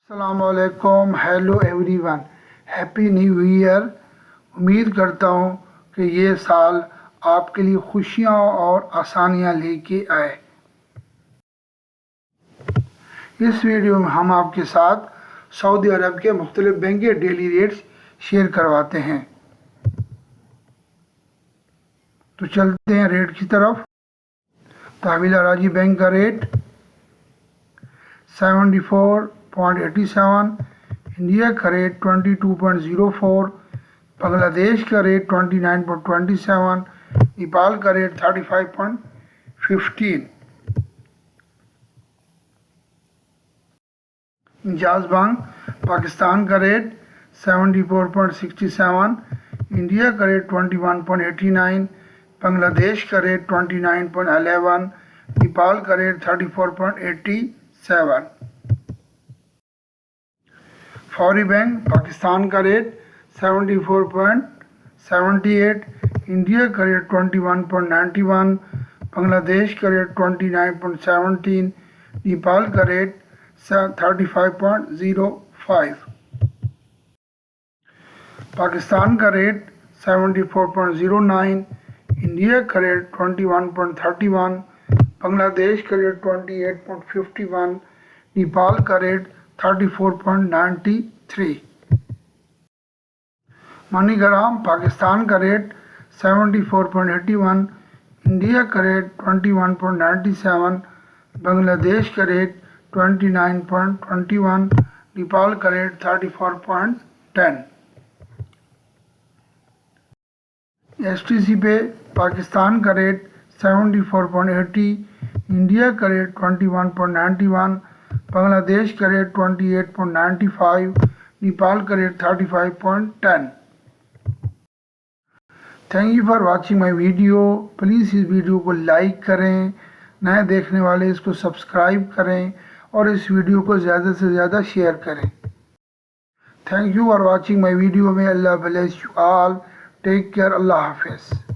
अस्सलामुअलैकुम, hello everyone, happy new year. उम्मीद करता हूँ कि ये साल आपके लिए खुशियाँ और आसानियाँ लेके आए। इस वीडियो में हम आपके साथ सऊदी अरब के मुख्तलिफ बैंक के डेली रेट्स शेयर करवाते हैं। तो चलते हैं रेट की तरफ। तहवील अराजी बैंक का रेट 74.87, इंडिया का रेट 22.04, बांग्लादेश का रेट 29.27, नेपाल का रेट 35.15। इंजाज बैंक पाकिस्तान का रेट 74.67, इंडिया का रेट 21.89, बांग्लादेश का रेट 29.11, नेपाल का रेट 34.87। फौरी बैंक पाकिस्तान का रेट 74.78, इंडिया का रेट 21.91, बांग्लादेश का रेट 29.17, नेपाल का रेट 35.05। पाकिस्तान का रेट 74.09, इंडिया का रेट 21.31, बांग्लादेश का रेट 28.51, नेपाल का रेट 34.93। मनीग्राम पाकिस्तान का रेट 74.81, इंडिया का रेट 21.97, बांग्लादेश का रेट 29.21, नेपाल का रेट 34.10। STC पे पाकिस्तान का रेट 74.80, इंडिया का रेट 21.91, बांग्लादेश का रेट 28.95, नेपाल का rate 35.10। Thank you for watching my video. Please इस वीडियो को लाइक करें, नए देखने वाले इसको सब्सक्राइब करें और इस वीडियो को ज़्यादा से ज़्यादा शेयर करें। Thank you for watching my video. May Allah bless you all. Take care. Allah हाफिज़।